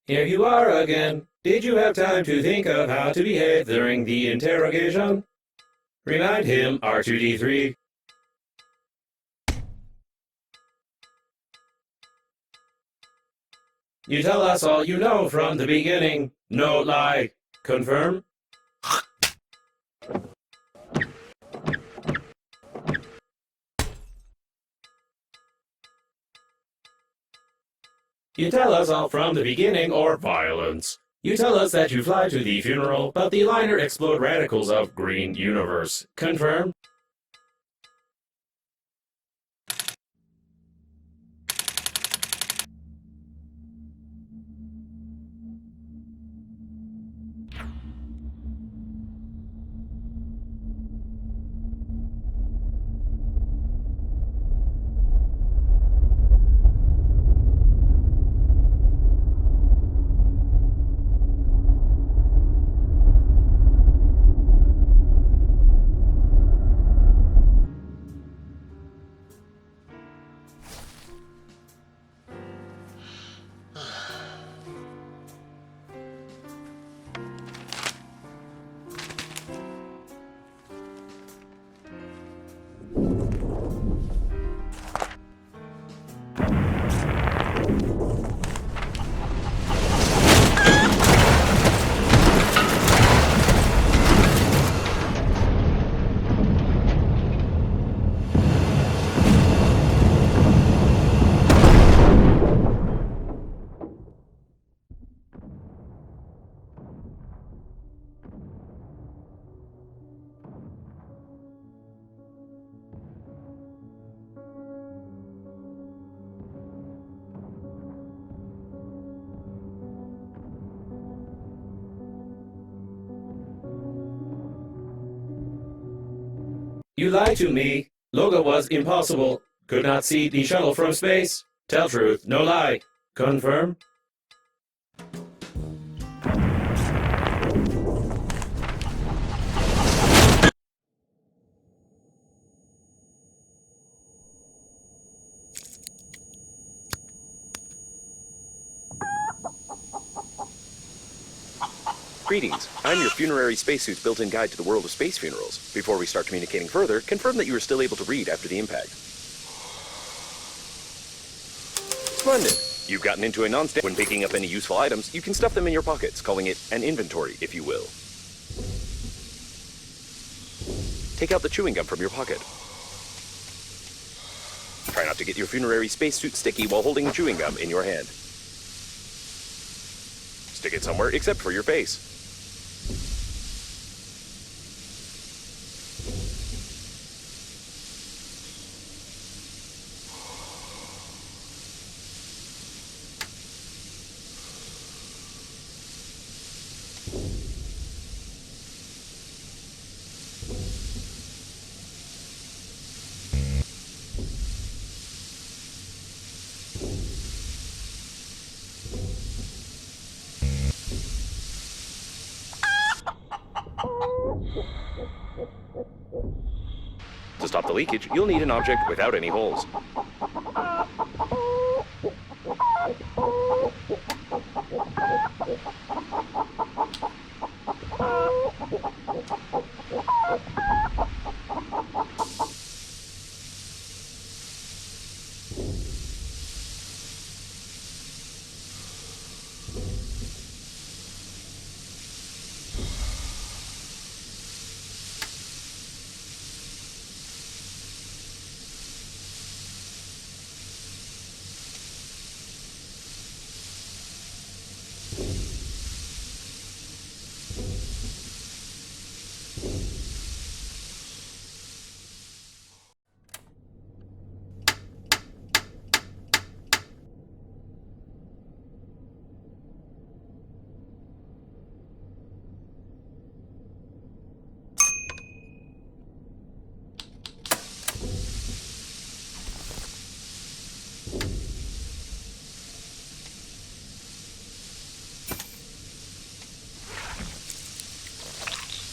Here you are again. Did you have time to think of how to behave during the interrogation? Remind him, R2-D3. You tell us all you know from the beginning. No lie. Confirm? You tell us all from the beginning, or violence. You tell us that you fly to the funeral, but the liner explode radicals of green universe. Confirm? You lied to me. Logo was impossible. Could not see the shuttle from space. Tell truth, no lie. Confirm? Greetings, I'm your funerary spacesuit's built-in guide to the world of space funerals. Before we start communicating further, confirm that you are still able to read after the impact. Splendid! You've gotten into a non-standard. When picking up any useful items, you can stuff them in your pockets, calling it an inventory, if you will. Take out the chewing gum from your pocket. Try not to get your funerary spacesuit sticky while holding chewing gum in your hand. Stick it somewhere except for your face. To stop the leakage, you'll need an object without any holes.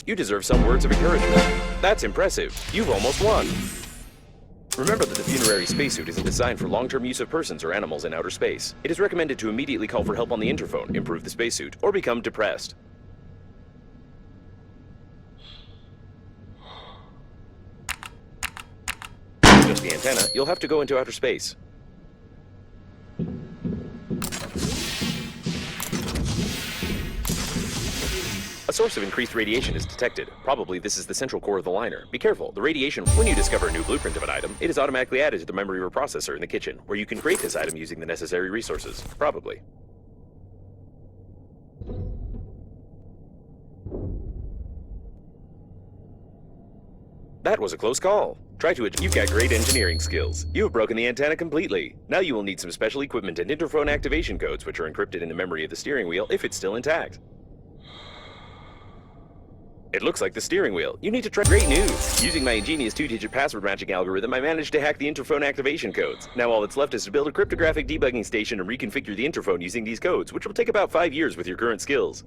You deserve some words of encouragement. That's impressive. You've almost won. Remember that the funerary spacesuit isn't designed for long-term use of persons or animals in outer space. It is recommended to immediately call for help on the interphone, improve the spacesuit, or become depressed. Just the antenna, you'll have to go into outer space. A source of increased radiation is detected. Probably this is the central core of the liner. Be careful, the radiation, when you discover a new blueprint of an item, it is automatically added to the memory reprocessor in the kitchen, where you can create this item using the necessary resources. Probably. That was a close call. Try to You've got great engineering skills. You have broken the antenna completely. Now you will need some special equipment and interphone activation codes, which are encrypted in the memory of the steering wheel if it's still intact. It looks like the steering wheel. You need to try. Great news! Using my ingenious 2-digit password matching algorithm, I managed to hack the interphone activation codes. Now all that's left is to build a cryptographic debugging station and reconfigure the interphone using these codes, which will take about 5 years with your current skills.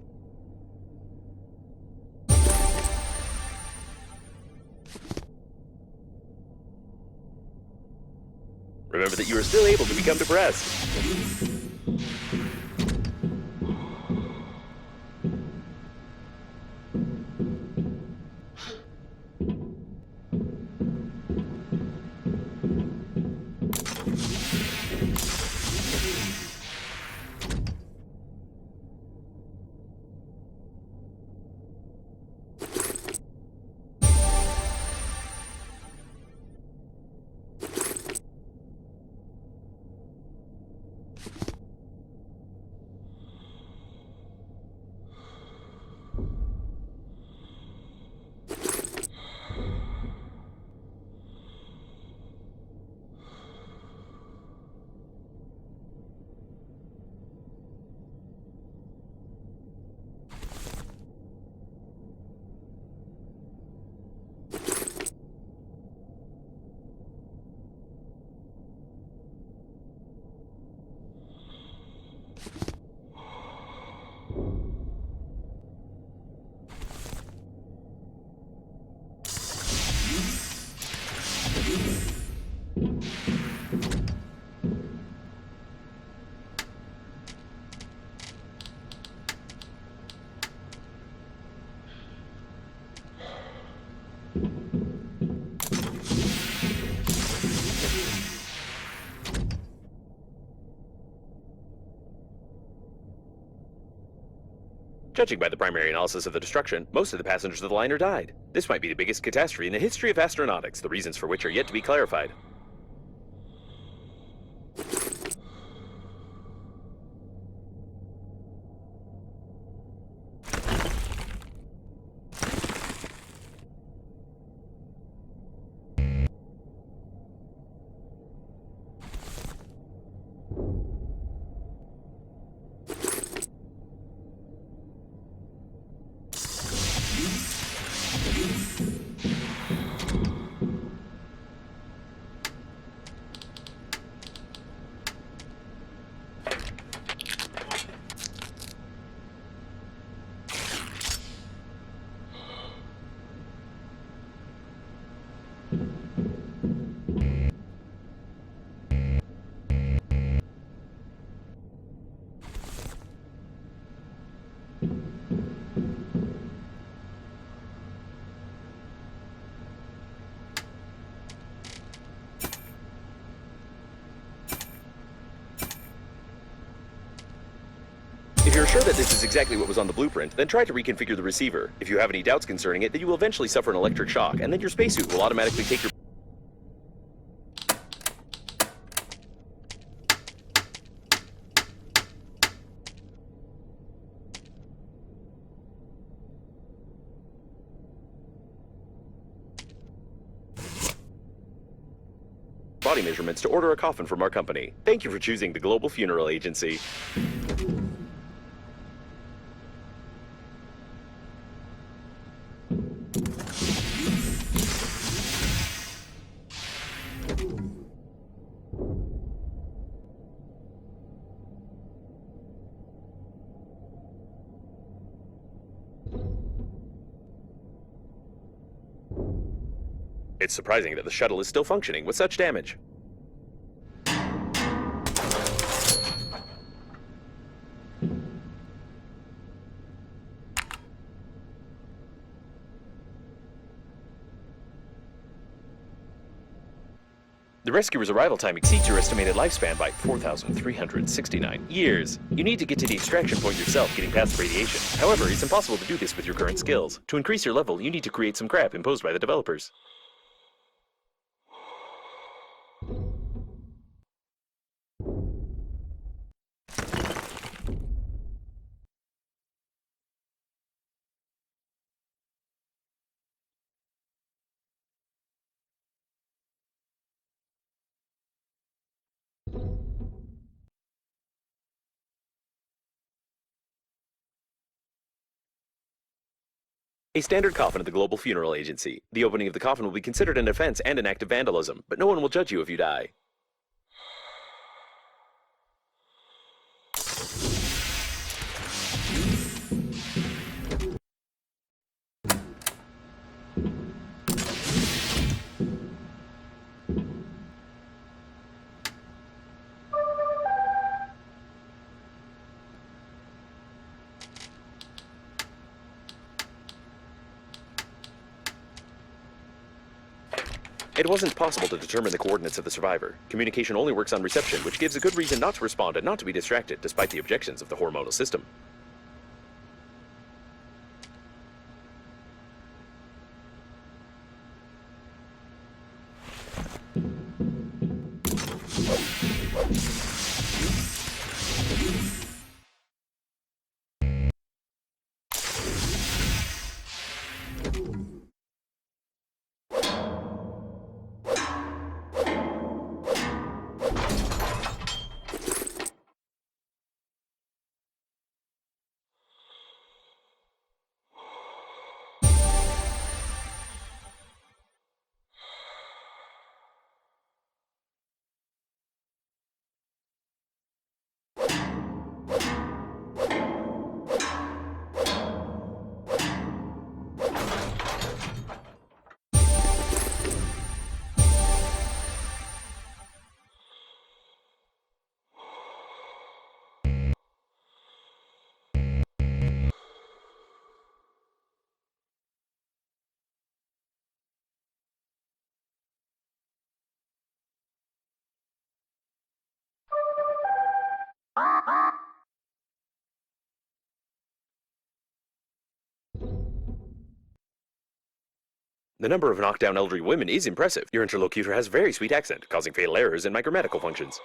Remember that you are still able to become depressed. Judging by the primary analysis of the destruction, most of the passengers of the liner died. This might be the biggest catastrophe in the history of astronautics, the reasons for which are yet to be clarified. If you're sure that this is exactly what was on the blueprint, then try to reconfigure the receiver. If you have any doubts concerning it, then you will eventually suffer an electric shock, and then your spacesuit will automatically take your body measurements to order a coffin from our company. Thank you for choosing the Global Funeral Agency. It's surprising that the shuttle is still functioning with such damage. The rescuer's arrival time exceeds your estimated lifespan by 4,369 years. You need to get to the extraction point yourself, getting past the radiation. However, it's impossible to do this with your current skills. To increase your level, you need to create some crap imposed by the developers. A standard coffin at the Global Funeral Agency. The opening of the coffin will be considered an offense and an act of vandalism, but no one will judge you if you die. It wasn't possible to determine the coordinates of the survivor. Communication only works on reception, which gives a good reason not to respond and not to be distracted, despite the objections of the hormonal system. The number of knockdown elderly women is impressive. Your interlocutor has a very sweet accent, causing fatal errors in microgrammatical functions.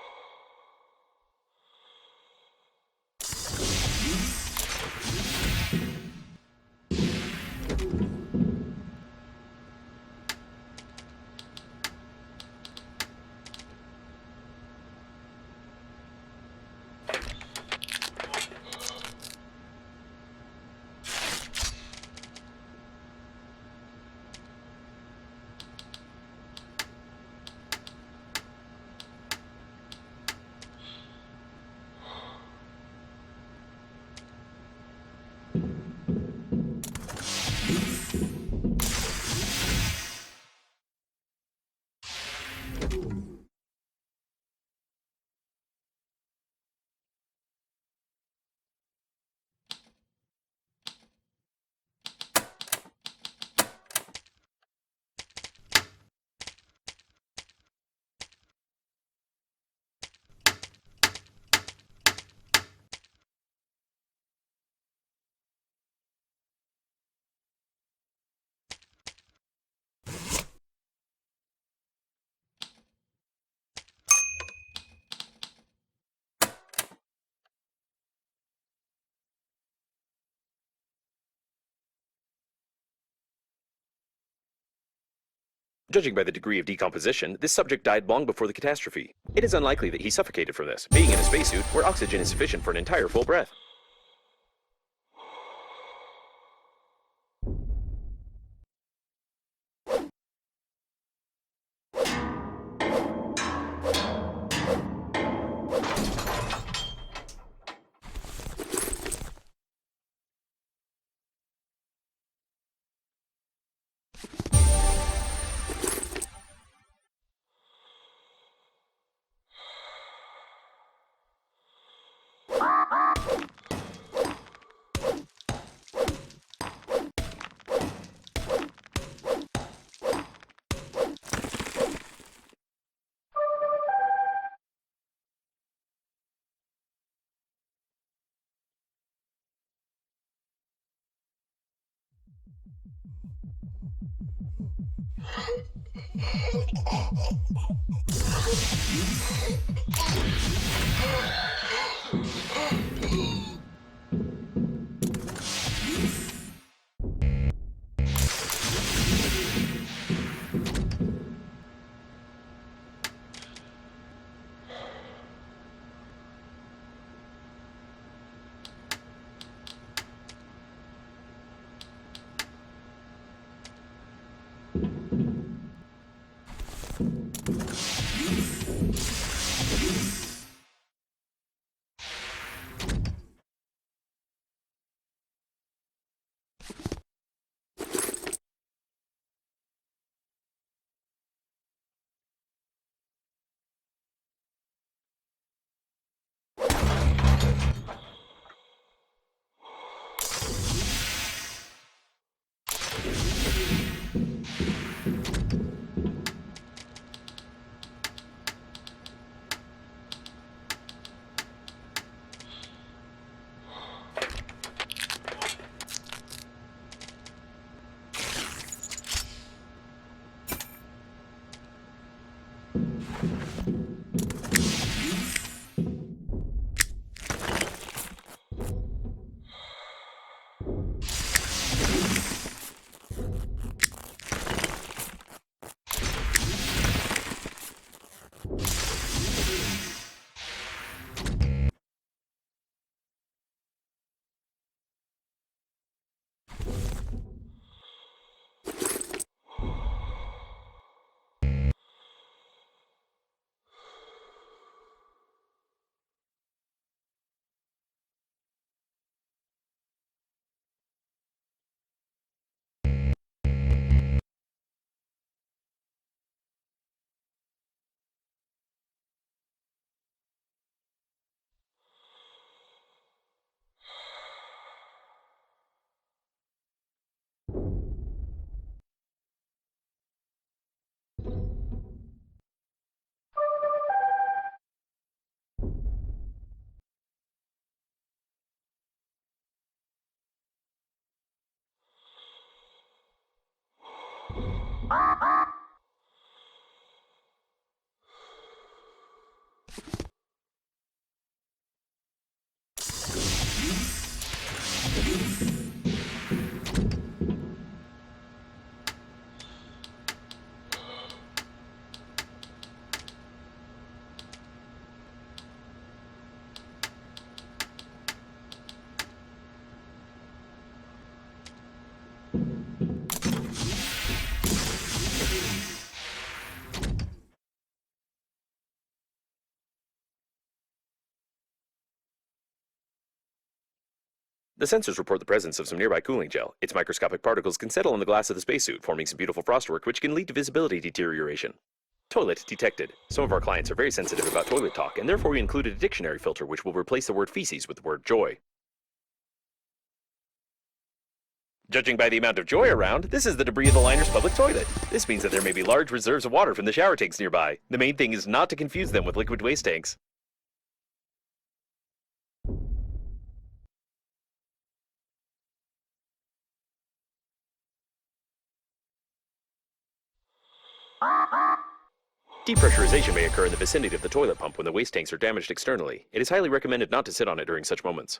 Judging by the degree of decomposition, this subject died long before the catastrophe. It is unlikely that he suffocated from this, being in a spacesuit where oxygen is sufficient for an entire full breath. The sensors report the presence of some nearby cooling gel. Its microscopic particles can settle on the glass of the spacesuit, forming some beautiful frostwork which can lead to visibility deterioration. Toilet detected. Some of our clients are very sensitive about toilet talk, and therefore we included a dictionary filter which will replace the word feces with the word joy. Judging by the amount of joy around, this is the debris of the liner's public toilet. This means that there may be large reserves of water from the shower tanks nearby. The main thing is not to confuse them with liquid waste tanks. Depressurization may occur in the vicinity of the toilet pump when the waste tanks are damaged externally. It is highly recommended not to sit on it during such moments.